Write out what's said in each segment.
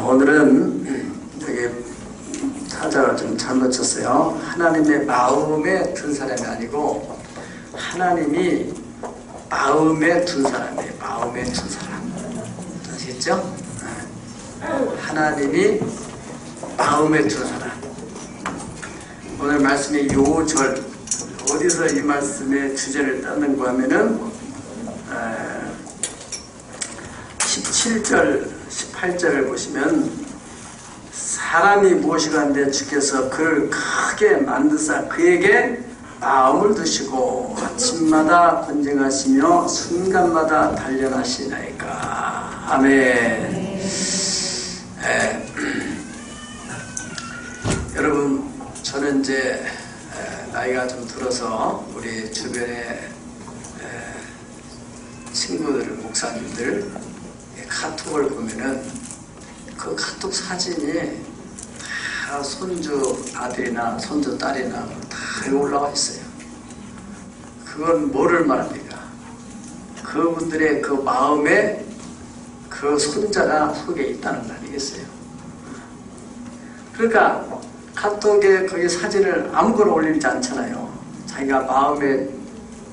오늘은 여기 타자가 좀 잘못 쳤어요. 하나님의 마음에 든 사람이 아니고 하나님이 마음에 둔 사람이에요. 마음에 둔 사람. 아시겠죠? 하나님이 마음에 둔 사람. 오늘 말씀의 요절, 어디서 이 말씀의 주제를 따는가 하면은 17절, 18절을 보시면 사람이 무엇이간데 주께서 그를 크게 만드사 그에게 마음을 두시고 아침마다 권징하시며 순간마다 단련하시나이까. 아멘. 여러분, 저는 이제 나이가 좀 들어서 우리 주변에 친구들, 목사님들 카톡을 보면은 그 카톡 사진이 다 손주 아들이나 손주 딸이나 다 올라와 있어요. 그건 뭐를 말합니까? 그분들의 그 마음에 그 손자가 속에 있다는 거 아니겠어요? 그러니까 카톡에 거기 사진을 아무거나 올리지 않잖아요. 자기가 마음에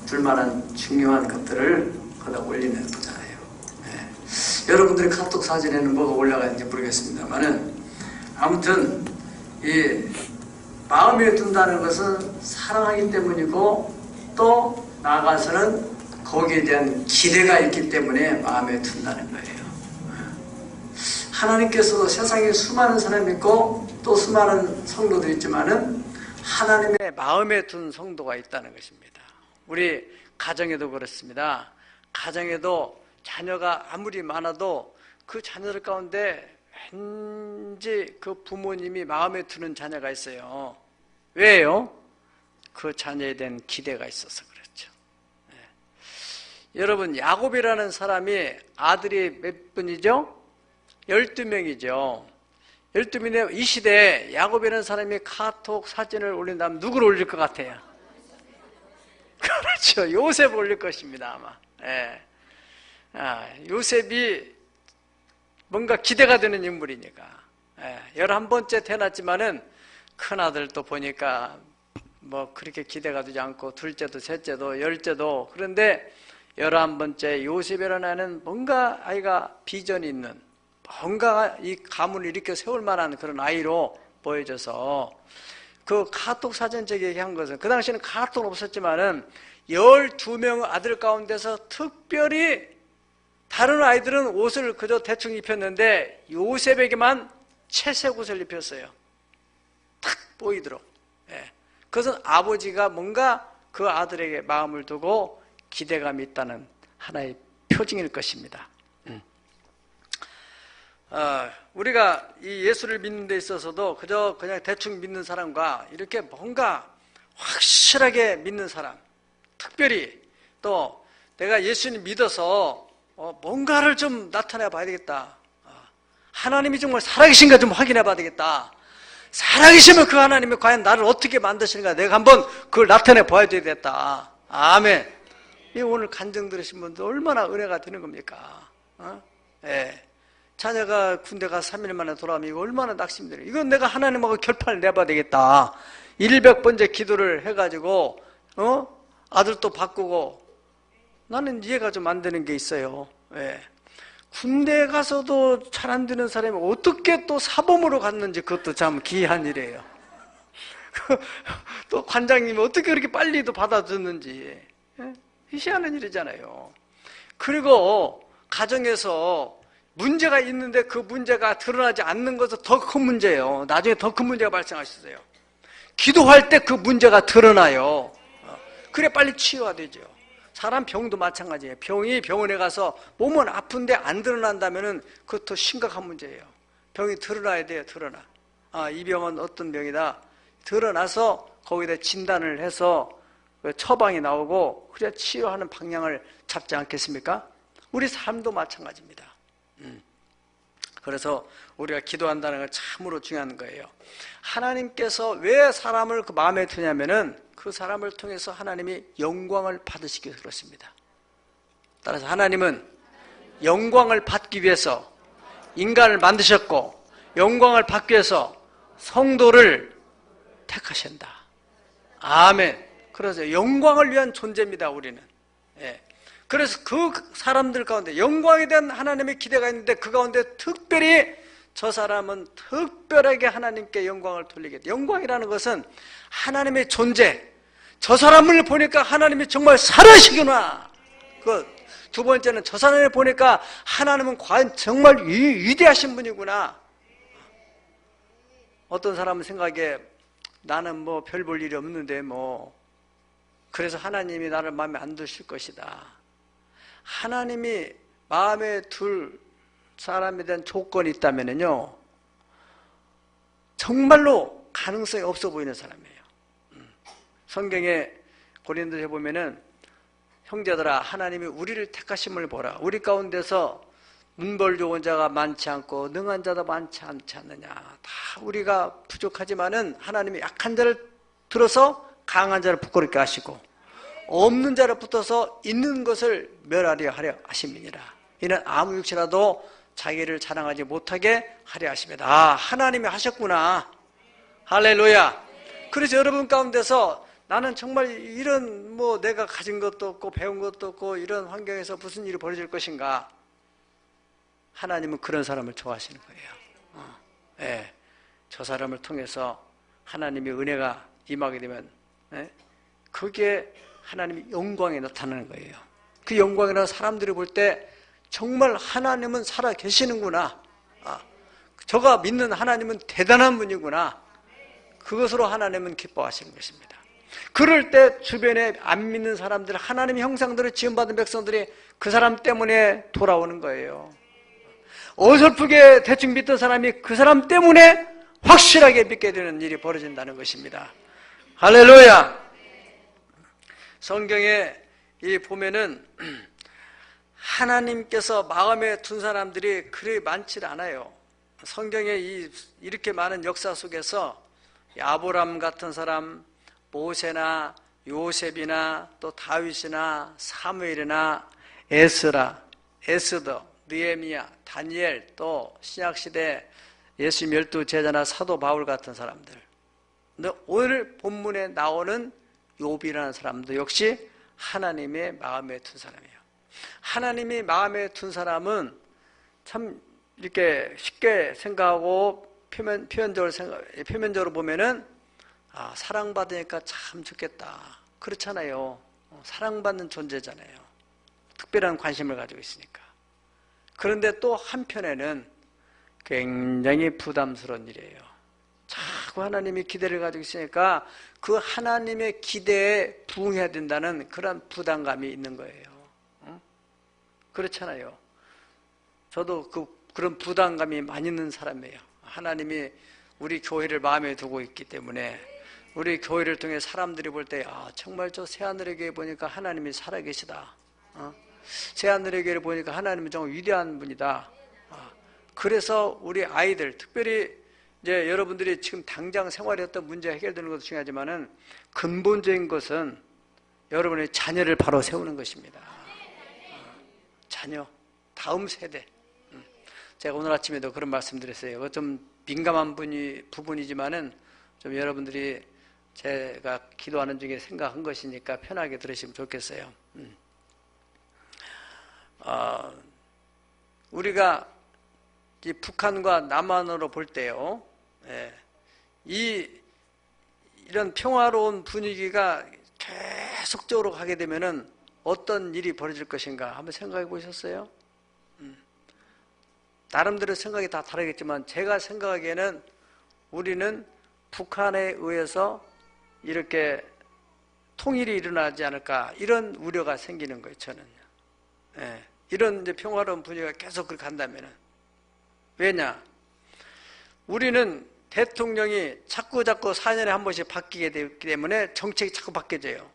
둘만한 중요한 것들을 거기다 올리는 거잖아요. 여러분들의 카톡 사진에는 뭐가 올라가 있는지 모르겠습니다만은 아무튼 이 마음에 둔다는 것은 사랑하기 때문이고 또 나아가서는 거기에 대한 기대가 있기 때문에 마음에 둔다는 거예요. 하나님께서도 세상에 수많은 사람이 있고 또 수많은 성도도 있지만은 하나님의 마음에 둔 성도가 있다는 것입니다. 우리 가정에도 그렇습니다. 가정에도 자녀가 아무리 많아도 그 자녀들 가운데 왠지 그 부모님이 마음에 드는 자녀가 있어요. 왜요? 그 자녀에 대한 기대가 있어서 그렇죠. 여러분, 야곱이라는 사람이 아들이 몇 분이죠? 12명이죠. 12명인데 이 시대에 야곱이라는 사람이 카톡 사진을 올린다면 누구를 올릴 것 같아요? 그렇죠. 요셉을 올릴 것입니다, 아마. 요셉이 뭔가 기대가 되는 인물이니까. 11번째 태어났지만은 큰아들 또 보니까 뭐 그렇게 기대가 되지 않고 둘째도 셋째도 열째도. 그런데 11번째 요셉이라는 아이는 뭔가 아이가 비전이 있는, 뭔가 이 가문을 일으켜 세울 만한 그런 아이로 보여져서 그 카톡 사진 제게 한 것은, 그 당시에는 카톡은 없었지만은 12명 아들 가운데서 특별히 다른 아이들은 옷을 그저 대충 입혔는데 요셉에게만 채색 옷을 입혔어요. 탁 보이도록. 그것은 아버지가 뭔가 그 아들에게 마음을 두고 기대감이 있다는 하나의 표징일 것입니다. 우리가 이 예수를 믿는 데 있어서도 그저 그냥 대충 믿는 사람과 이렇게 뭔가 확실하게 믿는 사람, 특별히 또 내가 예수님 믿어서 뭔가를 좀 나타내 봐야 되겠다. 하나님이 정말 살아계신가 좀 확인해 봐야 되겠다. 살아계시면 그 하나님이 과연 나를 어떻게 만드시는가 내가 한번 그걸 나타내 봐야 되겠다. 아멘. 이 오늘 간증 들으신 분들 얼마나 은혜가 되는 겁니까? 자녀가 군대 가서 3일 만에 돌아오면 이거 얼마나 낙심이 되는, 이건 내가 하나님하고 결판을 내봐야 되겠다. 100번째 기도를 해가지고 아들도 바꾸고. 나는 이해가 좀 안 되는 게 있어요. 군대 가서도 잘 안 되는 사람이 어떻게 또 사범으로 갔는지 그것도 참 기이한 일이에요. 또 관장님이 어떻게 그렇게 빨리도 받아줬는지 희한한 일이잖아요. 그리고 가정에서 문제가 있는데 그 문제가 드러나지 않는 것은 더 큰 문제예요. 나중에 더 큰 문제가 발생하셨어요. 기도할 때 그 문제가 드러나요. 그래 빨리 치유가 되죠. 사람 병도 마찬가지예요. 병이 병원에 가서 몸은 아픈데 안 드러난다면 그것도 심각한 문제예요. 병이 드러나야 돼요. 드러나. 이 병은 어떤 병이다. 드러나서 거기다 진단을 해서 처방이 나오고 그래야 치유하는 방향을 잡지 않겠습니까? 우리 삶도 마찬가지입니다. 그래서 우리가 기도한다는 건 참으로 중요한 거예요. 하나님께서 왜 사람을 그 마음에 두냐면은 그 사람을 통해서 하나님이 영광을 받으시기 위해서 그렇습니다. 따라서 하나님은 영광을 받기 위해서 인간을 만드셨고 영광을 받기 위해서 성도를 택하신다. 아멘. 그래서 영광을 위한 존재입니다, 우리는. 예. 그래서 그 사람들 가운데 영광에 대한 하나님의 기대가 있는데 그 가운데 특별히 저 사람은 특별하게 하나님께 영광을 돌리게 돼. 영광이라는 것은 하나님의 존재. 저 사람을 보니까 하나님이 정말 살아시구나. 두 번째는 저 사람을 보니까 하나님은 과연 정말 위대하신 분이구나. 어떤 사람은 생각에 나는 뭐 별 볼 일이 없는데 그래서 하나님이 나를 마음에 안 드실 것이다. 하나님이 마음에 둘 사람에 대한 조건이 있다면요, 정말로 가능성이 없어 보이는 사람이에요. 성경에 고린도서에 보면은 형제들아, 하나님이 우리를 택하심을 보라. 우리 가운데서 문벌 좋은 자가 많지 않고 능한 자도 많지 않지 않느냐. 다 우리가 부족하지만은 하나님이 약한 자를 들어서 강한 자를 부끄럽게 하시고 없는 자를 붙어서 있는 것을 멸하려 하려 하심이니라. 이는 아무 육체라도 자기를 자랑하지 못하게 하려 하심이다. 하나님이 하셨구나. 할렐루야. 그래서 여러분 가운데서 나는 정말 이런 내가 가진 것도 없고 배운 것도 없고 이런 환경에서 무슨 일이 벌어질 것인가. 하나님은 그런 사람을 좋아하시는 거예요. 예. 저 사람을 통해서 하나님의 은혜가 임하게 되면 그게 하나님의 영광에 나타나는 거예요. 그 영광이라는 사람들이 볼 때 정말 하나님은 살아 계시는구나. 저가 믿는 하나님은 대단한 분이구나. 그것으로 하나님은 기뻐하시는 것입니다. 그럴 때 주변에 안 믿는 사람들, 하나님의 형상들을 지음받은 백성들이 그 사람 때문에 돌아오는 거예요. 어설프게 대충 믿던 사람이 그 사람 때문에 확실하게 믿게 되는 일이 벌어진다는 것입니다. 할렐루야. 성경에 보면은 하나님께서 마음에 둔 사람들이 그리 많지 않아요. 성경에 이렇게 많은 역사 속에서 아브람 같은 사람, 모세나 요셉이나 또 다윗이나 사무엘이나 에스더, 느헤미야, 다니엘, 또 신약시대 예수님 12제자나 사도 바울 같은 사람들. 근데 오늘 본문에 나오는 욥이라는 사람도 역시 하나님의 마음에 둔 사람이에요. 하나님이 마음에 둔 사람은 참 이렇게 쉽게 생각하고 표면적으로 보면은 사랑받으니까 참 좋겠다. 그렇잖아요. 사랑받는 존재잖아요. 특별한 관심을 가지고 있으니까. 그런데 또 한편에는 굉장히 부담스러운 일이에요. 자꾸 하나님이 기대를 가지고 있으니까 그 하나님의 기대에 부응해야 된다는 그런 부담감이 있는 거예요. 그렇잖아요. 저도 그런 부담감이 많이 있는 사람이에요. 하나님이 우리 교회를 마음에 두고 있기 때문에 우리 교회를 통해 사람들이 볼 때 정말 저 새하늘의 교회 보니까 하나님이 살아계시다. 새하늘의 교회를 보니까 하나님은 정말 위대한 분이다. 그래서 우리 아이들, 특별히 이제 여러분들이 지금 당장 생활에 어떤 문제 해결되는 것도 중요하지만은 근본적인 것은 여러분의 자녀를 바로 세우는 것입니다. 자녀, 다음 세대. 제가 오늘 아침에도 그런 말씀드렸어요. 좀 민감한 부분이지만은 좀 여러분들이 제가 기도하는 중에 생각한 것이니까 편하게 들으시면 좋겠어요. 우리가 이 북한과 남한으로 볼 때요, 이런 평화로운 분위기가 계속적으로 가게 되면은 어떤 일이 벌어질 것인가 한번 생각해 보셨어요? 나름대로 생각이 다 다르겠지만 제가 생각하기에는 우리는 북한에 의해서 이렇게 통일이 일어나지 않을까 이런 우려가 생기는 거예요. 저는요. 이런 이제 평화로운 분위기가 계속 그렇게 간다면은. 왜냐? 우리는 대통령이 자꾸 4년에 한 번씩 바뀌게 되기 때문에 정책이 자꾸 바뀌어져요.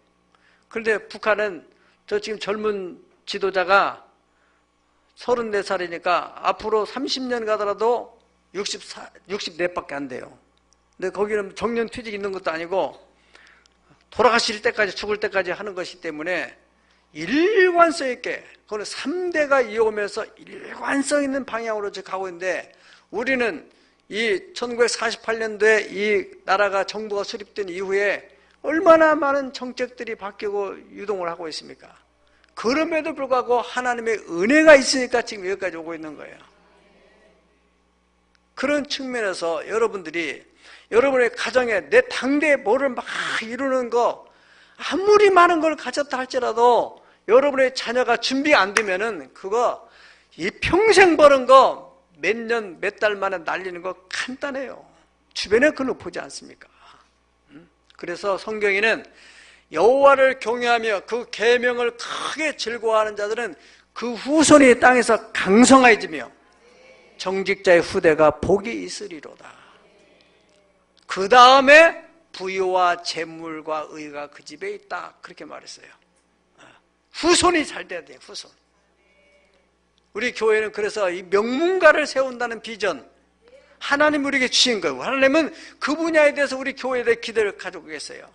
그런데 북한은 저 지금 젊은 지도자가 34살이니까 앞으로 30년 가더라도 64밖에 안 돼요. 근데 거기는 정년퇴직 있는 것도 아니고 돌아가실 때까지, 죽을 때까지 하는 것이기 때문에 일관성 있게, 그거는 3대가 이어오면서 일관성 있는 방향으로 지금 가고 있는데 우리는 이 1948년도에 이 나라가 정부가 수립된 이후에 얼마나 많은 정책들이 바뀌고 유동을 하고 있습니까? 그럼에도 불구하고 하나님의 은혜가 있으니까 지금 여기까지 오고 있는 거예요. 그런 측면에서 여러분들이 여러분의 가정에 내 당대에 뭐를 막 이루는 거 아무리 많은 걸 가졌다 할지라도 여러분의 자녀가 준비가 안 되면은 그거 이 평생 버는 거 몇 년, 몇 달 만에 날리는 거 간단해요. 주변에 그걸 보지 않습니까? 그래서 성경에는 여호와를 경외하며 그 계명을 크게 즐거워하는 자들은 그 후손이 땅에서 강성해지며 정직자의 후대가 복이 있으리로다. 그 다음에 부유와 재물과 의가 그 집에 있다. 그렇게 말했어요. 후손이 잘 돼야 돼요. 후손. 우리 교회는 그래서 이 명문가를 세운다는 비전, 하나님 우리에게 주신 거고, 하나님은 그 분야에 대해서 우리 교회에 대해 기대를 가지고 계세요.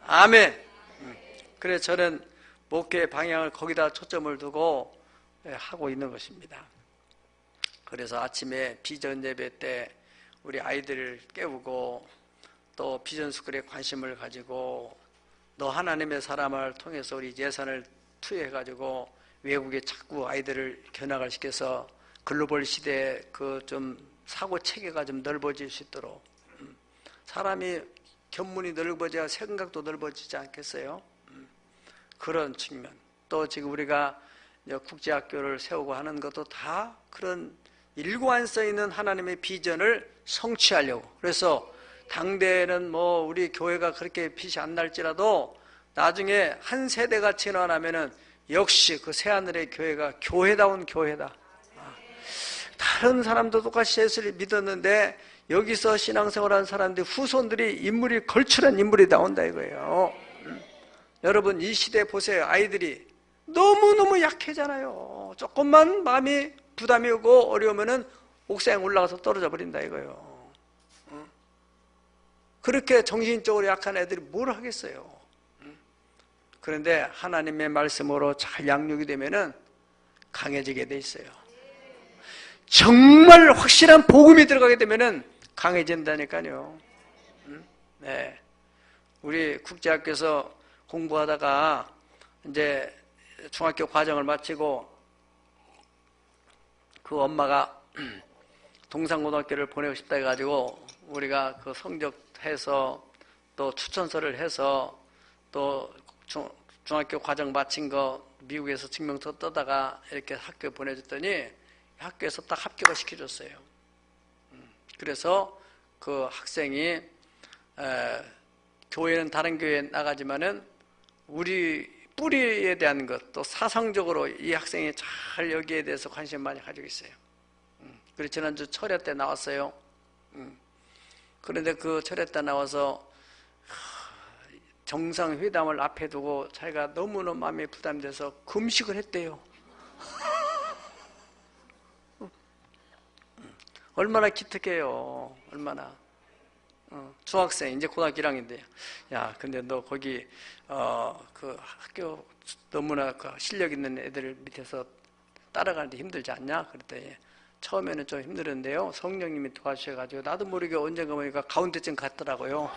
아멘. 그래서 저는 목회의 방향을 거기다 초점을 두고 하고 있는 것입니다. 그래서 아침에 비전 예배 때 우리 아이들을 깨우고 또 비전 스쿨에 관심을 가지고 너 하나님의 사람을 통해서 우리 예산을 투여해가지고 외국에 자꾸 아이들을 견학을 시켜서 글로벌 시대에 그 좀 사고 체계가 좀 넓어질 수 있도록 사람이 견문이 넓어져야 생각도 넓어지지 않겠어요? 그런 측면. 또 지금 우리가 국제학교를 세우고 하는 것도 다 그런 일관성 있는 하나님의 비전을 성취하려고. 그래서 당대에는 뭐 우리 교회가 그렇게 빛이 안 날지라도 나중에 한 세대가 지나가면은 역시 그 새하늘의 교회가 교회다운 교회다. 다른 사람도 똑같이 예수를 믿었는데 여기서 신앙생활하는 사람들 후손들이 인물이 걸출한 인물이 나온다 이거예요. 여러분 이 시대 보세요. 아이들이 너무너무 약해잖아요. 조금만 마음이 부담이 오고 어려우면은 옥상에 올라가서 떨어져 버린다 이거예요. 그렇게 정신적으로 약한 애들이 뭘 하겠어요. 그런데 하나님의 말씀으로 잘 양육이 되면은 강해지게 돼 있어요. 정말 확실한 복음이 들어가게 되면은 강해진다니까요. 네. 우리 국제학교에서 공부하다가 이제 중학교 과정을 마치고 그 엄마가 동산고등학교를 보내고 싶다 해가지고 우리가 그 성적해서 또 추천서를 해서 또 중학교 과정 마친 거 미국에서 증명서 떠다가 이렇게 학교에 보내줬더니 학교에서 딱 합격을 시켜줬어요. 그래서 그 학생이 교회는 다른 교회에 나가지만은 우리 뿌리에 대한 것, 또 사상적으로 이 학생이 잘 여기에 대해서 관심 많이 가지고 있어요. 그래서 지난주 철회 때 나왔어요. 그런데 그 철회 때 나와서 정상회담을 앞에 두고 자기가 너무너무 마음이 부담돼서 금식을 했대요. 얼마나 기특해요. 얼마나. 중학생, 이제 고등학교 1학년인데, 야, 근데 너 거기, 그 학교 너무나 그 실력 있는 애들 밑에서 따라가는데 힘들지 않냐? 그랬더니, 처음에는 좀 힘들었는데요. 성령님이 도와주셔가지고, 나도 모르게 언젠가 보니까 가운데쯤 갔더라고요.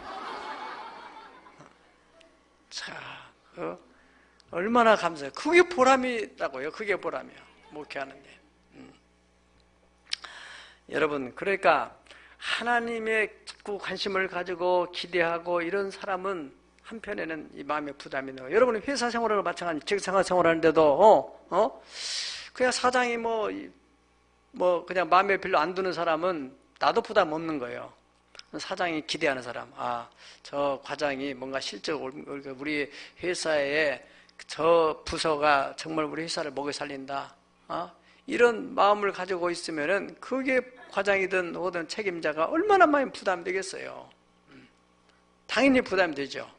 자, 얼마나 감사해요. 그게 보람이라고요. 그게 보람이에요. 목회하는데. 여러분, 그러니까 하나님의 자꾸 관심을 가지고 기대하고 이런 사람은 한편에는 이 마음에 부담이 나요. 여러분이 회사 생활을 마찬가지, 직장 생활하는데도 그냥 사장이 뭐 그냥 마음에 별로 안 드는 사람은 나도 부담 없는 거예요. 사장이 기대하는 사람, 저 과장이 뭔가 실적으로 우리 회사에 저 부서가 정말 우리 회사를 먹여 살린다. 이런 마음을 가지고 있으면은 그게 과장이든 혹은 책임자가 얼마나 많이 부담되겠어요. 당연히 부담되죠.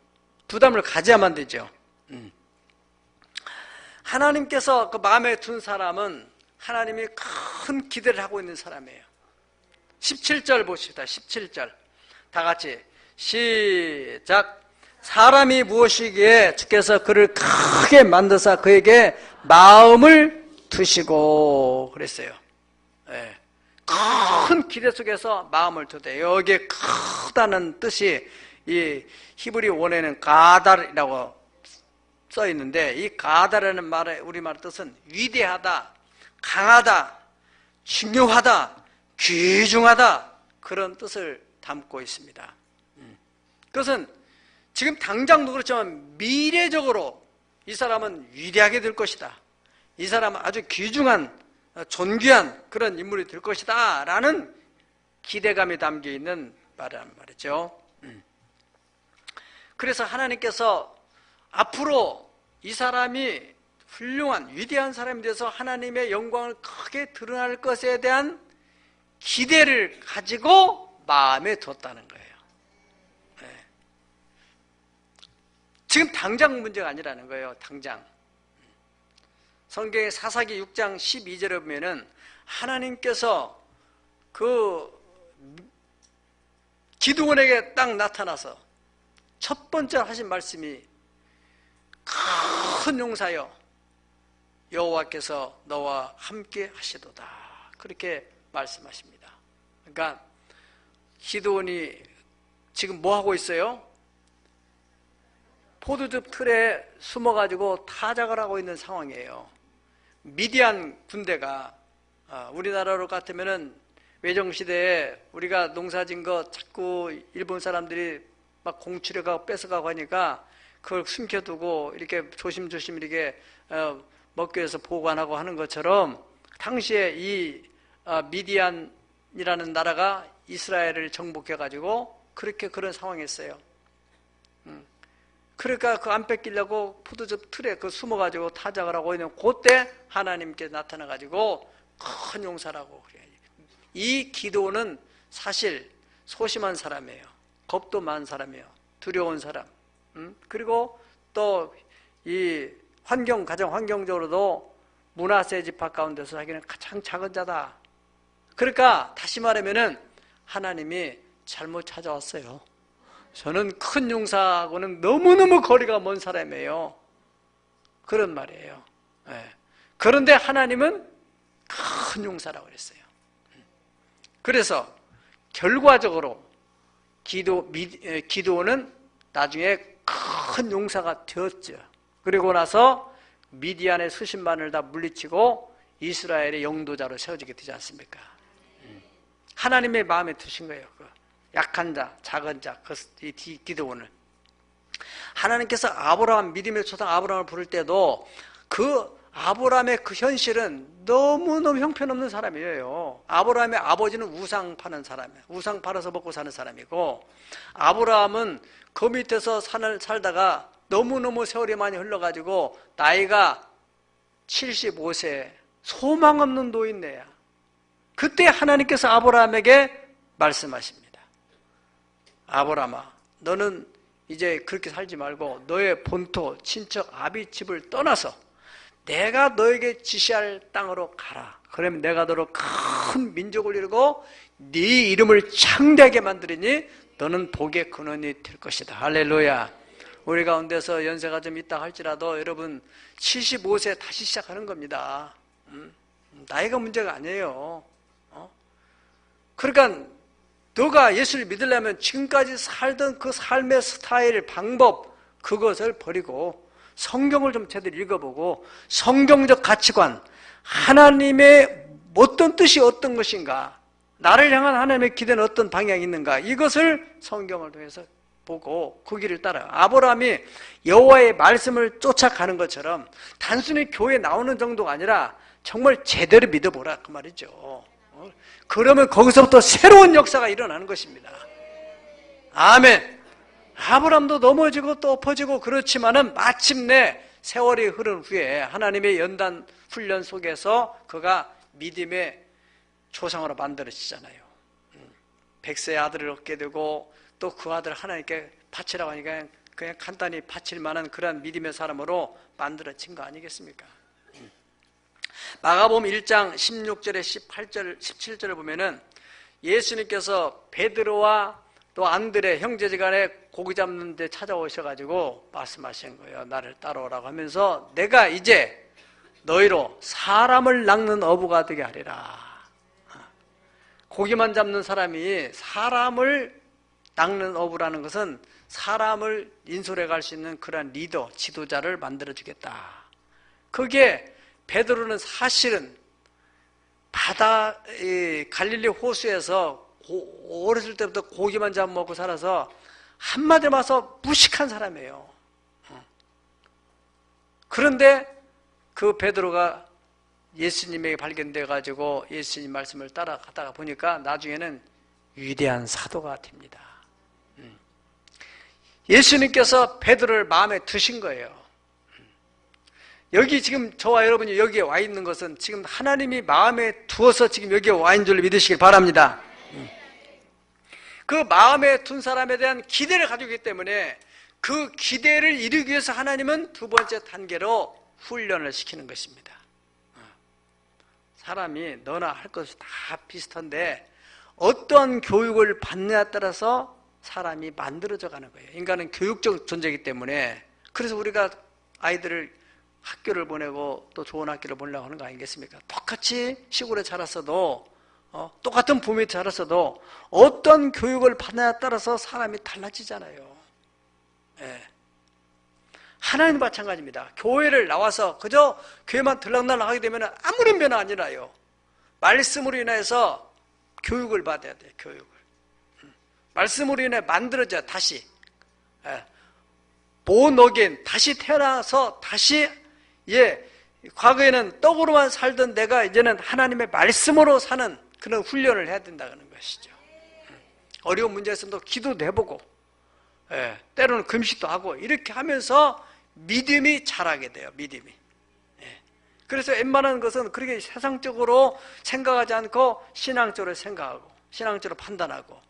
부담을 가져야만 되죠. 하나님께서 그 마음에 둔 사람은 하나님이 큰 기대를 하고 있는 사람이에요. 17절 보십시다. 17절 다 같이 시작. 사람이 무엇이기에 주께서 그를 크게 만드사 그에게 마음을 두시고 그랬어요. 네. 큰 기대 속에서 마음을 두되, 여기에 크다는 뜻이 이 히브리 원어에는 가달이라고 써 있는데, 이 가달이라는 말의 우리말 뜻은 위대하다, 강하다, 중요하다, 귀중하다, 그런 뜻을 담고 있습니다. 그것은 지금 당장도 그렇지만 미래적으로 이 사람은 위대하게 될 것이다, 이 사람은 아주 귀중한 존귀한 그런 인물이 될 것이다 라는 기대감이 담겨있는 말이란 말이죠. 그래서 하나님께서 앞으로 이 사람이 훌륭한 위대한 사람이 돼서 하나님의 영광을 크게 드러날 것에 대한 기대를 가지고 마음에 뒀다는 거예요. 네. 지금 당장 문제가 아니라는 거예요. 당장. 성경의 사사기 6장 12절에 보면은 하나님께서 그 기드온에게 딱 나타나서 첫 번째 하신 말씀이 큰 용사여 여호와께서 너와 함께 하시도다, 그렇게 말씀하십니다. 그러니까 기드온이 지금 뭐 하고 있어요? 포도즙 틀에 숨어가지고 타작을 하고 있는 상황이에요. 미디안 군대가 우리나라로 같으면은 외정시대에 우리가 농사진 거 자꾸 일본 사람들이 막 공치려가고 뺏어가고 하니까 그걸 숨겨두고 이렇게 조심조심 이렇게 먹기 위해서 보관하고 하는 것처럼 당시에 이 미디안이라는 나라가 이스라엘을 정복해가지고 그렇게 그런 상황이었어요. 그러니까 그 안 뺏기려고 포도즙 틀에 그 숨어가지고 타작을 하고 있는 그때 하나님께 나타나가지고 큰 용사라고 그래요. 이 기드온은 사실 소심한 사람이에요. 겁도 많은 사람이에요. 두려운 사람. 그리고 또 이 가정 환경적으로도 므낫세 지파 가운데서 자기는 가장 작은 자다. 그러니까 다시 말하면은 하나님이 잘못 찾아왔어요. 저는 큰 용사하고는 너무너무 거리가 먼 사람이에요. 그런 말이에요. 네. 그런데 하나님은 큰 용사라고 그랬어요. 그래서 결과적으로 기드온은 나중에 큰 용사가 되었죠. 그리고 나서 미디안의 수십만을 다 물리치고 이스라엘의 영도자로 세워지게 되지 않습니까? 하나님의 마음에 드신 거예요. 약한 자, 작은 자, 이 기드온을. 하나님께서 아브라함, 믿음의 조상 아브라함을 부를 때도 그 아브라함의 그 현실은 너무너무 형편없는 사람이에요. 아브라함의 아버지는 우상 파는 사람이에요. 우상 팔아서 먹고 사는 사람이고, 아브라함은 그 밑에서 살다가 너무너무 세월이 많이 흘러가지고 나이가 75세, 소망 없는 노인네야. 그때 하나님께서 아브라함에게 말씀하십니다. 아브라함아, 너는 이제 그렇게 살지 말고 너의 본토, 친척, 아비 집을 떠나서 내가 너에게 지시할 땅으로 가라. 그러면 내가 너로 큰 민족을 이루고 네 이름을 창대하게 만들으니 너는 복의 근원이 될 것이다. 할렐루야. 우리 가운데서 연세가 좀 있다 할지라도 여러분 75세 다시 시작하는 겁니다. 나이가 문제가 아니에요. 그러니까 너가 예수를 믿으려면 지금까지 살던 그 삶의 스타일, 방법, 그것을 버리고 성경을 좀 제대로 읽어보고 성경적 가치관, 하나님의 어떤 뜻이 어떤 것인가, 나를 향한 하나님의 기대는 어떤 방향이 있는가, 이것을 성경을 통해서 보고 그 길을 따라요. 아브라함이 여호와의 말씀을 쫓아가는 것처럼 단순히 교회에 나오는 정도가 아니라 정말 제대로 믿어보라 그 말이죠. 그러면 거기서부터 새로운 역사가 일어나는 것입니다. 아멘. 아브라함도 넘어지고 또 엎어지고 그렇지만은 마침내 세월이 흐른 후에 하나님의 연단 훈련 속에서 그가 믿음의 조상으로 만들어지잖아요. 100세의 아들을 얻게 되고 또 그 아들을 하나님께 바치라고 하니까 그냥 간단히 바칠 만한 그런 믿음의 사람으로 만들어진 거 아니겠습니까? 마가복음 1장 16절에 18절, 17절을 보면은 예수님께서 베드로와 또 안드레 형제지간에 고기 잡는 데 찾아오셔가지고 말씀하신 거예요. 나를 따라오라고 하면서 내가 이제 너희로 사람을 낚는 어부가 되게 하리라. 고기만 잡는 사람이 사람을 낚는 어부라는 것은 사람을 인솔해 갈 수 있는 그러한 리더, 지도자를 만들어주겠다. 그게 베드로는 사실은 갈릴리 호수에서 어렸을 때부터 고기만 잡아먹고 살아서 한마디로 말해서 무식한 사람이에요. 그런데 그 베드로가 예수님에게 발견돼 가지고 예수님 말씀을 따라가다가 보니까 나중에는 위대한 사도가 됩니다. 예수님께서 베드로를 마음에 두신 거예요. 여기 지금 저와 여러분이 여기에 와 있는 것은 지금 하나님이 마음에 두어서 지금 여기에 와 있는 줄 믿으시길 바랍니다. 그 마음에 둔 사람에 대한 기대를 가지고 있기 때문에 그 기대를 이루기 위해서 하나님은 두 번째 단계로 훈련을 시키는 것입니다. 사람이 너나 할 것이 다 비슷한데 어떤 교육을 받느냐에 따라서 사람이 만들어져 가는 거예요. 인간은 교육적 존재이기 때문에. 그래서 우리가 아이들을 학교를 보내고 또 좋은 학교를 보내려고 하는 거 아니겠습니까? 똑같이 시골에 자랐어도 똑같은 부모에 자랐어도 어떤 교육을 받느냐에 따라서 사람이 달라지잖아요. 예. 하나님도 마찬가지입니다. 교회를 나와서 그저 교회만 들락날락 하게 되면 아무런 변화 안 일어나요. 말씀으로 인해서 교육을 받아야 돼요. 교육을. 말씀으로 인해 만들어져 다시. born again, 다시 태어나서 다시 과거에는 떡으로만 살던 내가 이제는 하나님의 말씀으로 사는 그런 훈련을 해야 된다는 것이죠. 어려운 문제 있으면 기도도 해보고 때로는 금식도 하고 이렇게 하면서 믿음이 자라게 돼요. 믿음이. 그래서 웬만한 것은 그렇게 세상적으로 생각하지 않고 신앙적으로 생각하고 신앙적으로 판단하고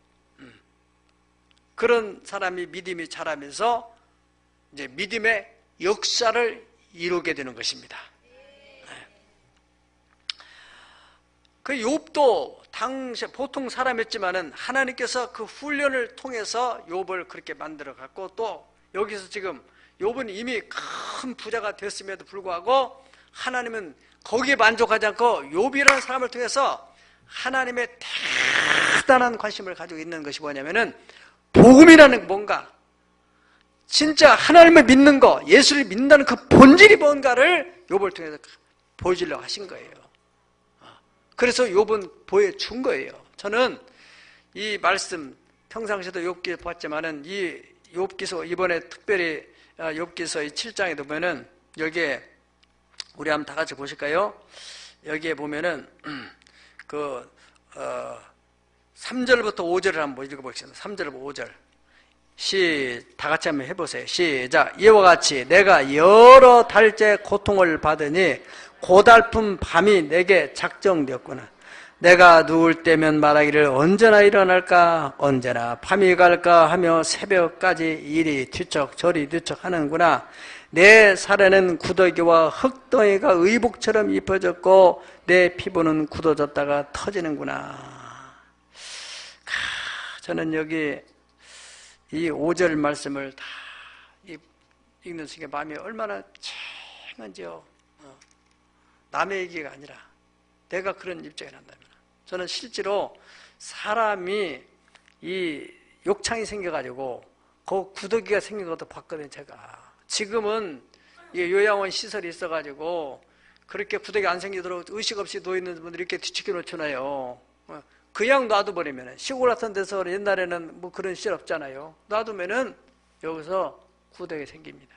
그런 사람이 믿음이 자라면서 이제 믿음의 역사를 이루게 되는 것입니다. 그 욥도 당시 보통 사람이었지만은 하나님께서 그 훈련을 통해서 욥을 그렇게 만들어 갖고 또 여기서 지금 욥은 이미 큰 부자가 됐음에도 불구하고 하나님은 거기에 만족하지 않고 욥이라는 사람을 통해서 하나님의 대단한 관심을 가지고 있는 것이 뭐냐면은 복음이라는 뭔가 진짜 하나님을 믿는 거, 예수를 믿는다는 그 본질이 뭔가를 욥을 통해서 보여주려고 하신 거예요. 그래서 욥은 보여준 거예요. 저는 이 말씀 평상시에도 욥기 봤지만은 이 욥기서 이번에 특별히 욥기서 7장에 보면은 여기에 우리 한번 다 같이 보실까요? 여기에 보면은 3절부터 5절을 한번 읽어보겠습니다. 3절부터 5절. 다 같이 한번 해보세요. 시작. 이와 같이 내가 여러 달째 고통을 받으니 고달픈 밤이 내게 작정되었구나. 내가 누울 때면 말하기를 언제나 일어날까 언제나 밤이 갈까 하며 새벽까지 이리 뒤척 저리 뒤척 하는구나. 내 살에는 구더기와 흙덩이가 의복처럼 입혀졌고 내 피부는 굳어졌다가 터지는구나. 저는 여기 이 5절 말씀을 다 읽는 순간 마음이 얼마나 쨍한지요. 남의 얘기가 아니라 내가 그런 입장이 난다면 저는 실제로 사람이 이 욕창이 생겨가지고 그 구더기가 생긴 것도 봤거든요. 제가 지금은 요양원 시설이 있어가지고 그렇게 구더기 안 생기도록 의식 없이 누워있는 분들이 이렇게 뒤치켜 놓잖아요. 그냥 놔둬버리면 시골 같은 데서 옛날에는 뭐 그런 시설 없잖아요. 놔두면은 여기서 구더기 생깁니다.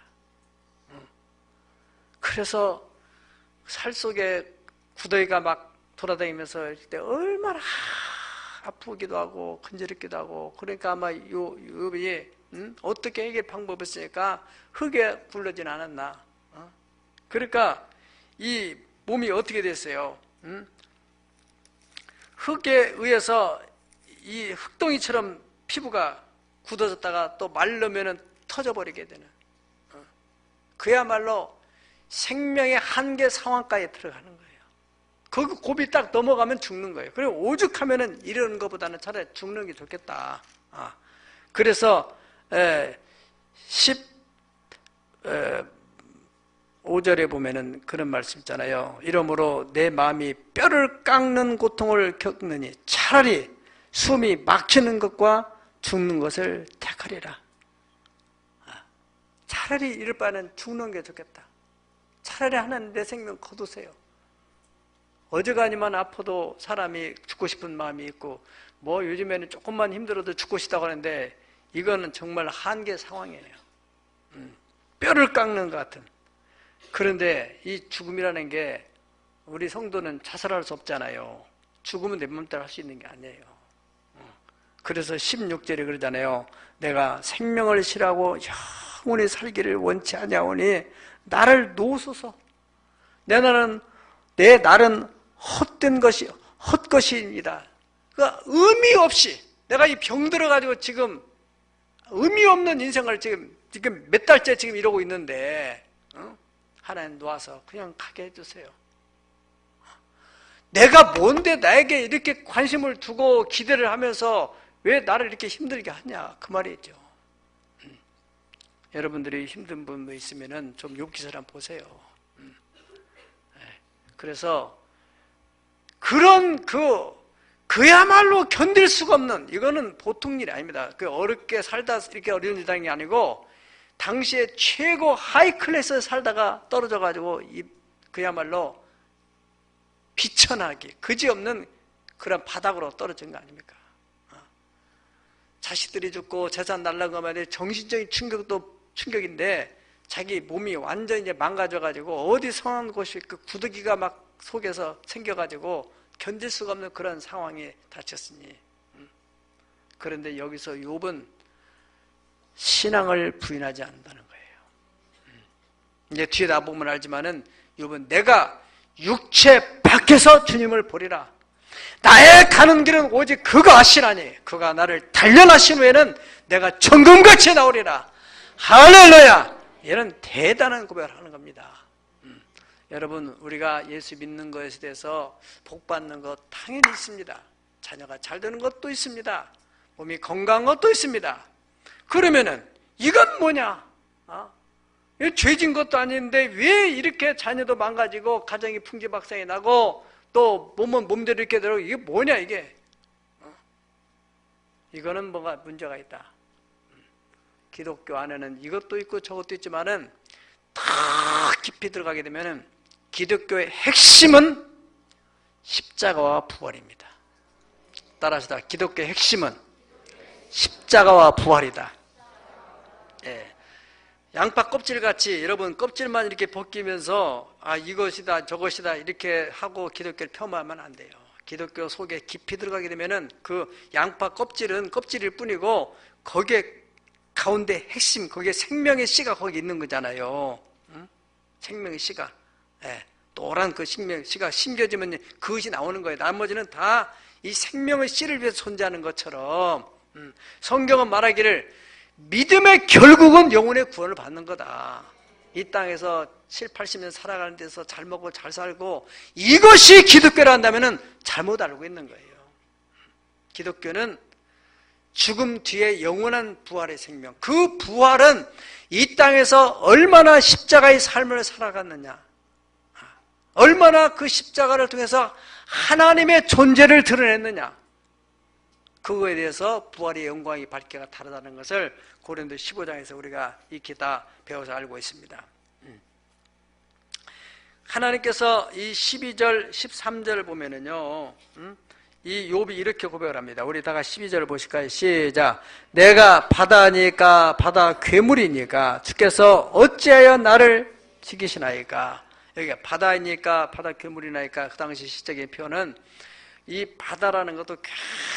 그래서 살 속에 구더기가 막 돌아다니면서 일 때 얼마나 아프기도 하고 근지럽기도 하고 그러니까 아마 욥이 어떻게 해결 방법이 있으니까 흙에 굴러진 않았나. 그러니까 이 몸이 어떻게 됐어요? 흙에 의해서 이 흙동이처럼 피부가 굳어졌다가 또 말르면은 터져버리게 되는 그야말로 생명의 한계 상황까지 들어가는 거예요. 그 고비 딱 넘어가면 죽는 거예요. 그리고 오죽하면은 이러는 것보다는 차라리 죽는 게 좋겠다. 그래서 5절에 보면은 그런 말씀 있잖아요. 이러므로 내 마음이 뼈를 깎는 고통을 겪느니 차라리 숨이 막히는 것과 죽는 것을 택하리라. 차라리 이럴 바에는 죽는 게 좋겠다. 차라리 하나님 내 생명 거두세요. 어지간히만 아파도 사람이 죽고 싶은 마음이 있고, 뭐 요즘에는 조금만 힘들어도 죽고 싶다고 하는데 이거는 정말 한계 상황이에요. 뼈를 깎는 것 같은. 그런데 이 죽음이라는 게 우리 성도는 자살할 수 없잖아요. 죽으면 내 맘대로 할 수 있는 게 아니에요. 그래서 16절에 그러잖아요. 내가 생명을 싫어하고 영원히 살기를 원치 아니하오니 나를 놓으소서. 내 날은 헛된 것이 헛것입니다. 그러니까 의미 없이 내가 이 병 들어가지고 지금 의미 없는 인생을 지금 몇 달째 지금 이러고 있는데 하나님 놓아서 그냥 가게 해주세요. 내가 뭔데 나에게 이렇게 관심을 두고 기대를 하면서 왜 나를 이렇게 힘들게 하냐 그 말이죠. 여러분들이 힘든 분도 있으면 좀 욥기서를 한번 보세요. 그래서 그런 그야말로 견딜 수가 없는, 이거는 보통 일이 아닙니다. 어렵게 살다 이렇게 어려운 일당이 아니고 당시에 최고 하이 클래스에 살다가 떨어져가지고 그야말로 비천하기, 그지없는 그런 바닥으로 떨어진 거 아닙니까? 자식들이 죽고 재산 날라가면 정신적인 충격도 충격인데 자기 몸이 완전히 이제 망가져가지고 어디 성한 곳이 그 구더기가 막 속에서 생겨가지고 견딜 수가 없는 그런 상황에 닥쳤으니. 그런데 여기서 욥은 신앙을 부인하지 않는다는 거예요. 이제 뒤에 나보면 알지만은 욥은 내가 육체 밖에서 주님을 보리라. 나의 가는 길은 오직 그가 아시라니. 그가 나를 단련하신 후에는 내가 정금같이 나오리라. 할렐루야. 이런 대단한 고백을 하는 겁니다. 여러분, 우리가 예수 믿는 것에 대해서 복 받는 것 당연히 있습니다. 자녀가 잘 되는 것도 있습니다. 몸이 건강한 것도 있습니다. 그러면은 이건 뭐냐? 죄진 것도 아닌데 왜 이렇게 자녀도 망가지고 가정이 풍지박산이 나고 또 몸은 몸대로 이렇게 되고 이게 뭐냐 이게? 이거는 뭐가 문제가 있다. 기독교 안에는 이것도 있고 저것도 있지만은 더 깊이 들어가게 되면은 기독교의 핵심은 십자가와 부활입니다. 따라하시다. 기독교의 핵심은 십자가와 부활이다. 예. 양파 껍질같이 여러분 껍질만 이렇게 벗기면서 이것이다 저것이다 이렇게 하고 기독교를 폄하하면 안 돼요. 기독교 속에 깊이 들어가게 되면은 그 양파 껍질은 껍질일 뿐이고 거기에 가운데 핵심, 거기에 생명의 씨가 거기 있는 거잖아요. 응? 생명의 씨가. 예. 노란 그 생명의 씨가 심겨지면 그것이 나오는 거예요. 나머지는 다 이 생명의 씨를 위해서 존재하는 것처럼 성경은 말하기를 믿음의 결국은 영혼의 구원을 받는 거다. 이 땅에서 7, 80년 살아가는 데서 잘 먹고 잘 살고 이것이 기독교라 한다면 잘못 알고 있는 거예요. 기독교는 죽음 뒤에 영원한 부활의 생명, 그 부활은 이 땅에서 얼마나 십자가의 삶을 살아갔느냐, 얼마나 그 십자가를 통해서 하나님의 존재를 드러냈느냐, 그거에 대해서 부활의 영광이 밝기가 다르다는 것을 고린도 15장에서 우리가 익히 다 배워서 알고 있습니다. 하나님께서 이 12절, 13절을 보면은요, 이 욥이 이렇게 고백을 합니다. 우리 다가 12절을 보실까요? 시작. 내가 바다니까 바다 괴물이니까 주께서 어찌하여 나를 지키시나이까. 여기가 바다이니까 바다 괴물이나이까. 그 당시 시적인 표현은 이 바다라는 것도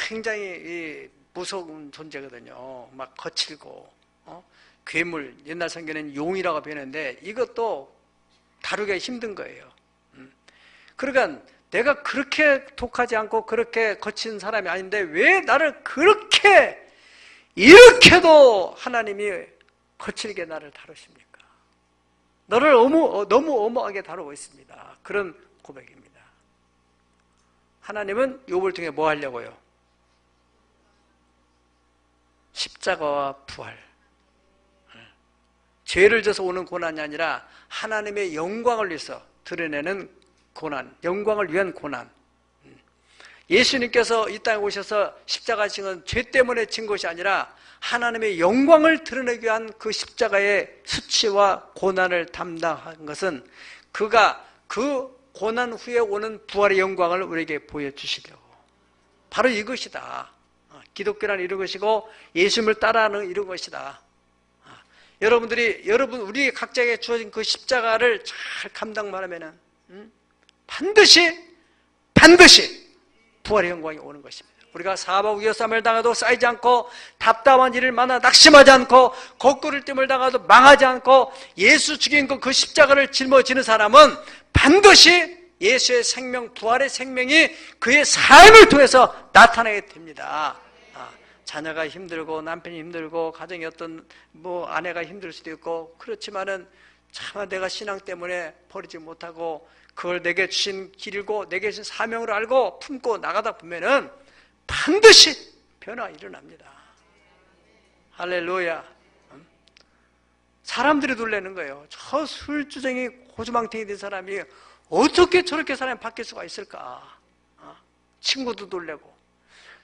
굉장히 무서운 존재거든요. 막 거칠고 괴물, 옛날 성경에는 용이라고 표현했는데 이것도 다루기가 힘든 거예요. 그러니까 내가 그렇게 독하지 않고 그렇게 거친 사람이 아닌데 왜 나를 그렇게 이렇게도 하나님이 거칠게 나를 다루십니까? 너를 너무 엄하게 다루고 있습니다. 그런 고백입니다. 하나님은 욥을 통해 뭐 하려고요? 십자가와 부활, 죄를 져서 오는 고난이 아니라 하나님의 영광을 위해서 드러내는 고난, 영광을 위한 고난. 예수님께서 이 땅에 오셔서 십자가 지신 건 죄 때문에 진 것이 아니라 하나님의 영광을 드러내기 위한 그 십자가의 수치와 고난을 담당한 것은 그가 그 고난 후에 오는 부활의 영광을 우리에게 보여주시려고. 바로 이것이다. 기독교란 이런 것이고 예수님을 따라하는 이런 것이다. 여러분 우리 각자에게 주어진 그 십자가를 잘 감당만 하면은 반드시 부활의 영광이 오는 것입니다. 우리가 사박 위협삼을 당해도 쌓이지 않고 답답한 일을 만나 낙심하지 않고 거꾸를 뜸을 당해도 망하지 않고 예수 죽인 그 십자가를 짊어지는 사람은 반드시 예수의 생명, 부활의 생명이 그의 삶을 통해서 나타나게 됩니다. 자녀가 힘들고 남편이 힘들고 가정이 어떤 아내가 힘들 수도 있고 그렇지만은 차마 내가 신앙 때문에 버리지 못하고 그걸 내게 주신 길이고 내게 주신 사명을 알고 품고 나가다 보면은 반드시 변화가 일어납니다. 할렐루야. 사람들이 놀라는 거예요. 저 술주정이 고주망태이 된 사람이 어떻게 저렇게 사람이 바뀔 수가 있을까? 친구도 놀래고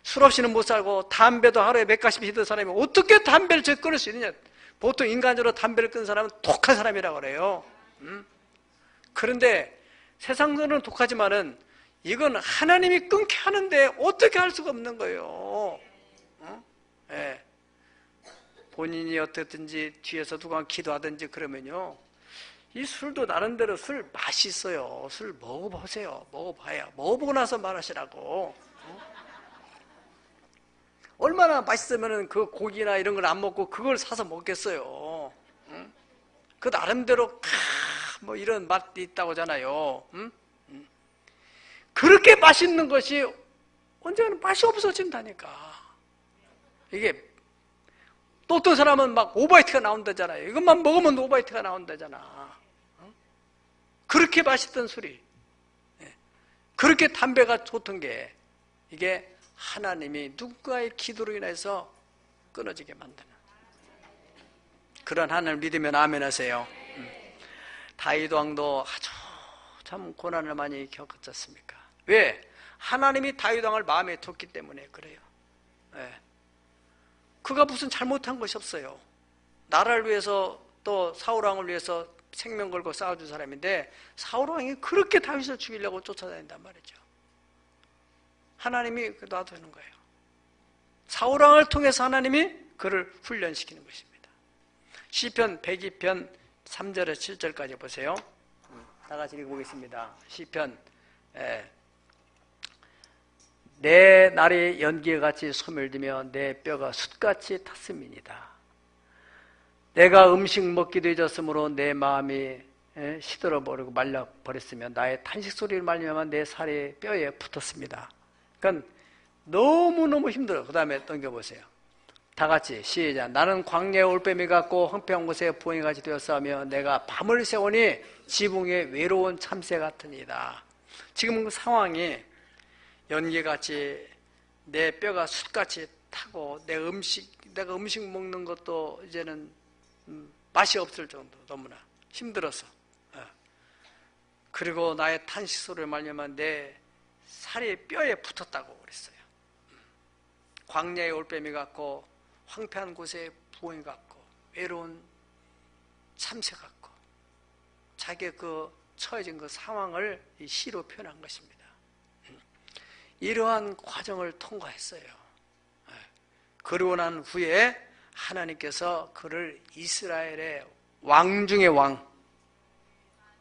술 없이는 못 살고 담배도 하루에 몇 가지 피던 사람이 어떻게 담배를 저 끊을 수 있느냐? 보통 인간적으로 담배를 끊는 사람은 독한 사람이라고 그래요. 그런데 세상으로는 독하지만은 이건 하나님이 끊게 하는데 어떻게 할 수가 없는 거예요. 네. 본인이 어떻든지 뒤에서 누가 기도하든지 그러면요. 이 술도 나름대로 술 맛있어요. 술 먹어보세요. 먹어보고 나서 말하시라고. 얼마나 맛있으면 그 고기나 이런 걸 안 먹고 그걸 사서 먹겠어요. 그 나름대로 이런 맛이 있다고 하잖아요. 그렇게 맛있는 것이 언젠가는 맛이 없어진다니까. 이게 또 어떤 사람은 막 오바이트가 나온다잖아요. 이것만 먹으면 오바이트가 나온다잖아. 그렇게 맛있던 술이, 그렇게 담배가 좋던 게 이게 하나님이 누군가의 기도로 인해서 끊어지게 만드는 그런 하나님을 믿으면 아멘 하세요. 다윗 왕도 아주 참 고난을 많이 겪었지 않습니까? 왜? 하나님이 다윗 왕을 마음에 뒀기 때문에 그래요. 그가 무슨 잘못한 것이 없어요. 나라를 위해서 또 사울 왕을 위해서 생명 걸고 싸워준 사람인데 사울 왕이 그렇게 다윗을 죽이려고 쫓아다닌단 말이죠. 하나님이 놔두는 거예요. 사울 왕을 통해서 하나님이 그를 훈련시키는 것입니다. 시편 102편 3절에서 7절까지 보세요. 다 같이 읽어보겠습니다. 시편. 내 날이 연기같이 소멸되며 내 뼈가 숯같이 탔음이니이다. 내가 음식 먹기도 잊었으므로 내 마음이 시들어버리고 말려버렸으며 나의 탄식 소리를 말미암아 내 살이 뼈에 붙었습니다. 그러니까 너무너무 힘들어. 그 다음에 넘겨보세요. 다 같이 시작. 나는 광야의 올빼미 같고 황폐한 곳에 부엉이같이 되었사오며 내가 밤을 새우니 지붕에 외로운 참새 같으니이다. 지금 그 상황이 연기같이 내 뼈가 숯같이 타고 내가 음식 먹는 것도 이제는 맛이 없을 정도 너무나 힘들어서 그리고 나의 탄식 소리를 말미암아 내 살이 뼈에 붙었다고 그랬어요. 광야의 올빼미 같고 황폐한 곳에 부엉이 같고 외로운 참새 같고 자기의 그 처해진 그 상황을 이 시로 표현한 것입니다. 이러한 과정을 통과했어요. 그러고 난 후에 하나님께서 그를 이스라엘의 왕 중의 왕,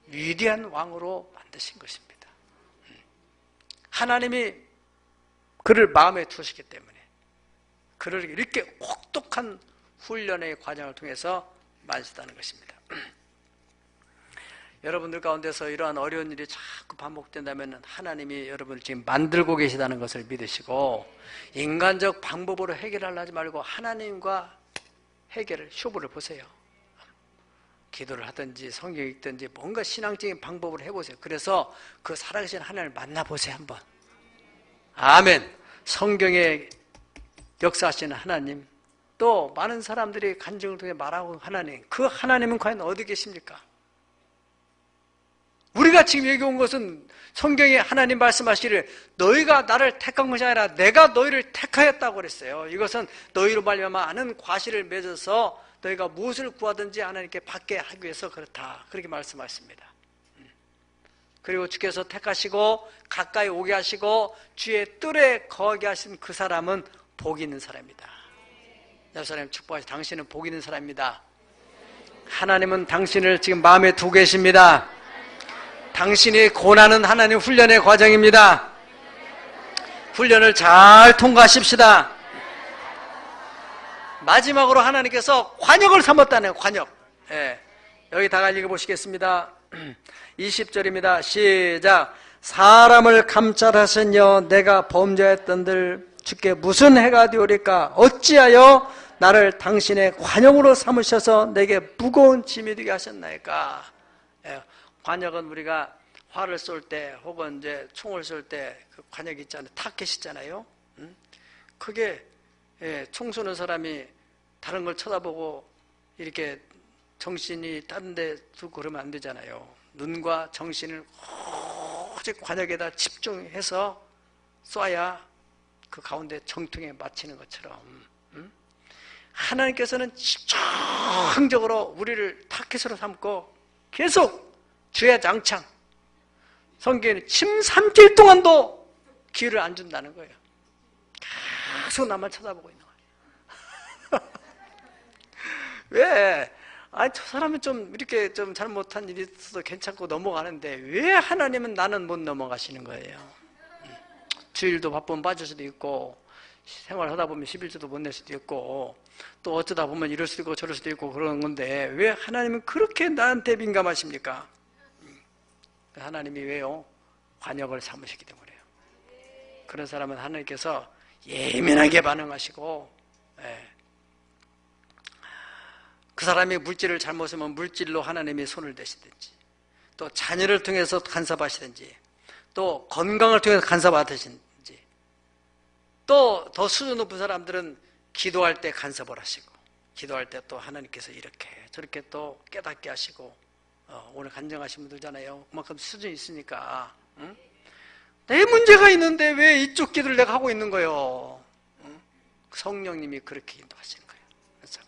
위대한 왕으로 만드신 것입니다. 하나님이 그를 마음에 두셨기 때문에 그를 이렇게 혹독한 훈련의 과정을 통해서 만드셨다는 것입니다. 여러분들 가운데서 이러한 어려운 일이 자꾸 반복된다면 하나님이 여러분을 지금 만들고 계시다는 것을 믿으시고 인간적 방법으로 해결하려 하지 말고 하나님과 해결을, 쇼부를 보세요. 기도를 하든지 성경 읽든지 뭔가 신앙적인 방법을 해보세요. 그래서 그 살아계신 하나님을 만나보세요. 한번. 아멘. 성경에 역사하시는 하나님, 또 많은 사람들이 간증을 통해 말하고 하나님, 그 하나님은 과연 어디 계십니까? 우리가 지금 여기 온 것은 성경에 하나님 말씀하시기를 너희가 나를 택한 것이 아니라 내가 너희를 택하였다고 그랬어요. 이것은 너희로 말미암아 아는 과실을 맺어서 너희가 무엇을 구하든지 하나님께 받게 하기 위해서 그렇다. 그렇게 말씀하십니다. 그리고 주께서 택하시고 가까이 오게 하시고 주의 뜰에 거하게 하신 그 사람은 복 있는 사람입니다. 옆 사람 축복하시. 당신은 복 있는 사람입니다. 하나님은 당신을 지금 마음에 두고 계십니다. 당신이 고난은 하나님 훈련의 과정입니다. 훈련을 잘 통과하십시다. 마지막으로 하나님께서 관역을 삼았다네요. 관역. 예. 여기다가 읽어보시겠습니다. 20절입니다. 시작. 사람을 감찰하시며 내가 범죄했던들 주께 무슨 해가 되오리까? 어찌하여 나를 당신의 관역으로 삼으셔서 내게 무거운 짐이 되게 하셨나이까? 예. 관역은 우리가 활을 쏠 때 혹은 이제 총을 쏠 때 그 관역 있잖아요. 타켓 있잖아요. 그게 총 쏘는 사람이 다른 걸 쳐다보고 이렇게 정신이 다른 데 두고 그러면 안 되잖아요. 눈과 정신을 오직 관역에다 집중해서 쏴야 그 가운데 정통에 맞히는 것처럼 하나님께서는 집중적으로 우리를 타켓으로 삼고 계속 주의 장창, 성경에는 침 삼킬 동안도 기회를 안 준다는 거예요. 계속 나만 쳐다보고 있는 거예요. 왜? 아니, 저 사람은 좀 이렇게 좀 잘못한 일이 있어도 괜찮고 넘어가는데 왜 하나님은 나는 못 넘어가시는 거예요? 주일도 바쁘면 빠질 수도 있고 생활하다 보면 11조도 못 낼 수도 있고 또 어쩌다 보면 이럴 수도 있고 저럴 수도 있고 그러는 건데 왜 하나님은 그렇게 나한테 민감하십니까? 하나님이 왜요? 관역을 삼으시기 때문에요. 그런 사람은 하나님께서 예민하게 반응하시고 그 사람이 물질을 잘못 쓰면 물질로 하나님이 손을 대시든지 또 자녀를 통해서 간섭하시든지 또 건강을 통해서 간섭하시든지 또 더 수준 높은 사람들은 기도할 때 간섭을 하시고 기도할 때 또 하나님께서 이렇게 저렇게 또 깨닫게 하시고 오늘 간증하신 분들잖아요. 그만큼 수준이 있으니까 내 문제가 있는데 왜 이쪽 기도를 내가 하고 있는 거예요? 성령님이 그렇게 인도하시는 거예요. 그래서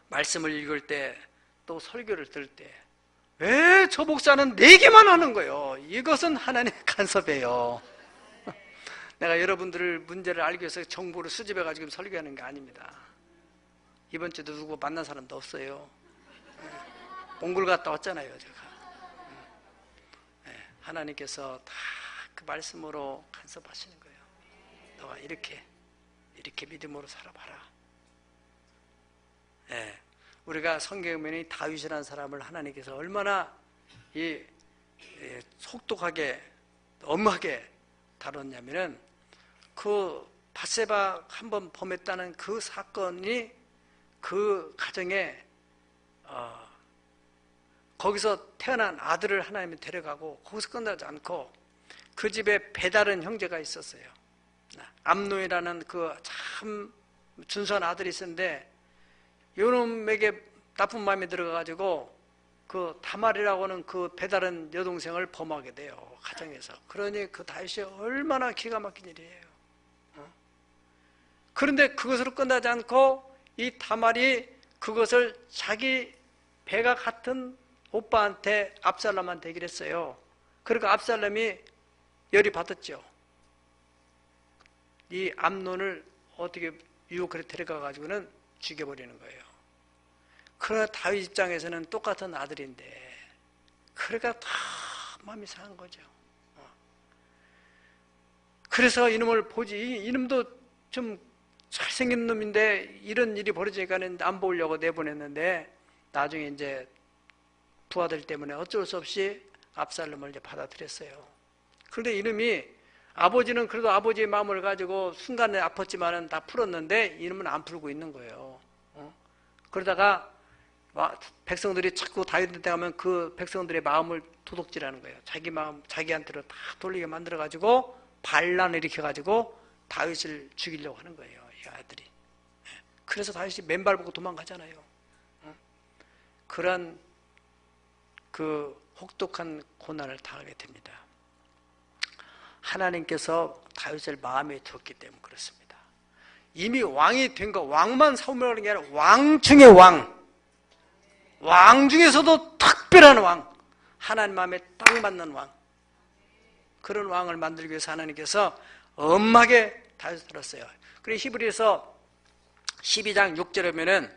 말씀을 읽을 때 또 설교를 들을 때 왜 저 목사는 내게만 하는 거예요? 이것은 하나님의 간섭이에요. 내가 여러분들을 문제를 알기 위해서 정보를 수집해가지고 설교하는 게 아닙니다. 이번 주도 누구 만난 사람도 없어요. 몽골 갔다 왔잖아요, 제가. 하나님께서 다 그 말씀으로 간섭하시는 거예요. 너가 이렇게 믿음으로 살아봐라. 우리가 성경에 보면 다윗이라는 사람을 하나님께서 얼마나 속독하게 엄하게 다뤘냐면은 그 밧세바 한번 범했다는 그 사건이 그 가정에 거기서 태어난 아들을 하나님이 데려가고 거기서 끝나지 않고 그 집에 배다른 형제가 있었어요. 암논이라는 그 참 준수한 아들이 있었는데 요놈에게 나쁜 마음이 들어가가지고 그 다말이라고 하는 그 배다른 여동생을 범하게 돼요. 가정에서. 그러니 그 다윗이 얼마나 기가 막힌 일이에요. 그런데 그것으로 끝나지 않고 이 다말이 그것을 자기 배가 같은 오빠한테 압살롬한테 얘기를 했어요. 그러니까 압살롬이 열이 받았죠. 이 암논을 어떻게 유혹해 데려가가지고는 죽여버리는 거예요. 그러나 다윗 입장에서는 똑같은 아들인데 그러니까 다 마음이 상한 거죠. 그래서 이놈을 보지, 이놈도 좀 잘생긴 놈인데 이런 일이 벌어지니까는 안 보려고 내보냈는데 나중에 이제 부하들 때문에 어쩔 수 없이 압살롬을 이제 받아들였어요. 그런데 이놈이 아버지는 그래도 아버지의 마음을 가지고 순간에 아팠지만은 다 풀었는데 이놈은 안 풀고 있는 거예요. 그러다가 백성들이 자꾸 다윗한테 가면 그 백성들의 마음을 도둑질하는 거예요. 자기 마음 자기한테로 다 돌리게 만들어 가지고 반란을 일으켜 가지고 다윗을 죽이려고 하는 거예요, 이 아들이. 그래서 다윗이 맨발 보고 도망가잖아요. 그런 그 혹독한 고난을 당하게 됩니다. 하나님께서 다윗을 마음에 두었기 때문에 그렇습니다. 이미 왕이 된 거, 왕만 사모하는 게 아니라 왕 중의 왕, 왕 중에서도 특별한 왕, 하나님 마음에 딱 맞는 왕, 그런 왕을 만들기 위해서 하나님께서 엄하게 다윗을 들었어요. 그리고 히브리서 12장 6절에 보면은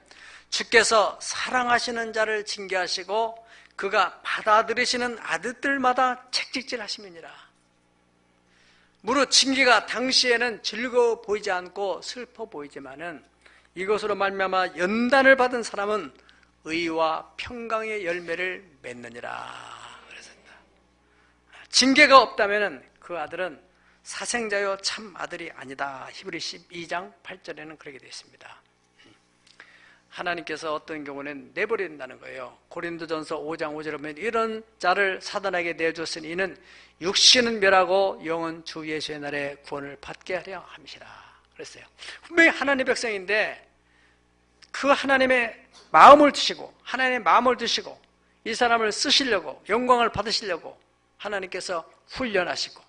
주께서 사랑하시는 자를 징계하시고 그가 받아들이시는 아들들마다 책찍질하시느니라. 무릇 징계가 당시에는 즐거워 보이지 않고 슬퍼 보이지만은 이것으로 말미암아 연단을 받은 사람은 의와 평강의 열매를 맺느니라. 그랬습니다. 징계가 없다면은 그 아들은 사생자요 참 아들이 아니다. 히브리 12장 8절에는 그렇게 되어 있습니다. 하나님께서 어떤 경우는 내버린다는 거예요. 고린도전서 5장 5절에 보면 이런 자를 사단에게 내줬으니 이는 육신은 멸하고 영은 주 예수의 날에 구원을 받게 하려 함이시라. 그랬어요. 분명히 하나님의 백성인데 그 하나님의 마음을 두시고 하나님의 마음을 두시고 이 사람을 쓰시려고 영광을 받으시려고 하나님께서 훈련하시고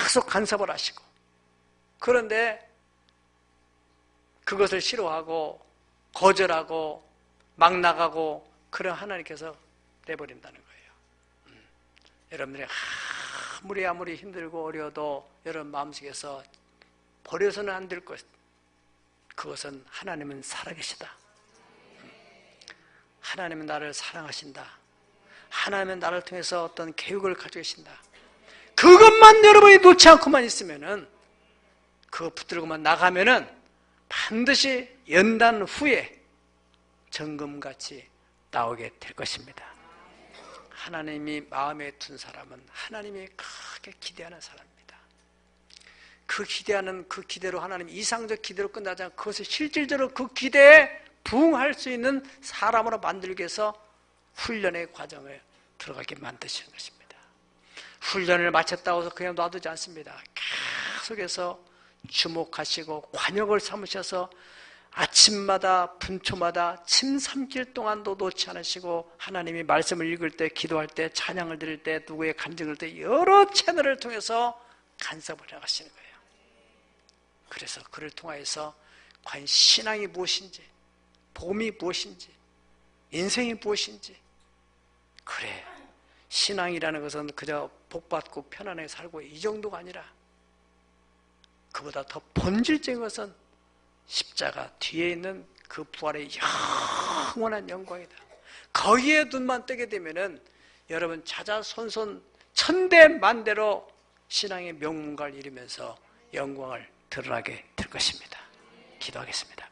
계속 간섭을 하시고 그런데 그것을 싫어하고 거절하고 막 나가고 그런 하나님께서 내버린다는 거예요. 여러분들이 아무리 힘들고 어려워도 여러분 마음속에서 버려서는 안 될 것, 그것은 하나님은 살아계시다. 하나님은 나를 사랑하신다. 하나님은 나를 통해서 어떤 계획을 가지고 계신다. 그것만 여러분이 놓지 않고만 있으면은, 그거 붙들고만 나가면은 반드시 연단 후에 정금같이 나오게 될 것입니다. 하나님이 마음에 둔 사람은 하나님이 크게 기대하는 사람입니다. 그 기대하는 그 기대로 하나님 이상적 기대로 끝나지 않고 그것을 실질적으로 그 기대에 부응할 수 있는 사람으로 만들기 위해서 훈련의 과정을 들어가게 만드시는 것입니다. 훈련을 마쳤다고 해서 그냥 놔두지 않습니다. 계속해서 주목하시고 관역을 삼으셔서 아침마다 분초마다 침 삼킬 동안도 놓지 않으시고 하나님이 말씀을 읽을 때, 기도할 때, 찬양을 드릴 때, 누구의 간증을 때 여러 채널을 통해서 간섭을 해가시는 거예요. 그래서 그를 통하여서 과연 신앙이 무엇인지, 복음이 무엇인지, 인생이 무엇인지, 그래, 신앙이라는 것은 그저 복받고 편안하게 살고 이 정도가 아니라 그보다 더 본질적인 것은 십자가 뒤에 있는 그 부활의 영원한 영광이다. 거기에 눈만 뜨게 되면은 여러분 자자손손 천대만대로 신앙의 명문가를 이루면서 영광을 드러나게 될 것입니다. 기도하겠습니다.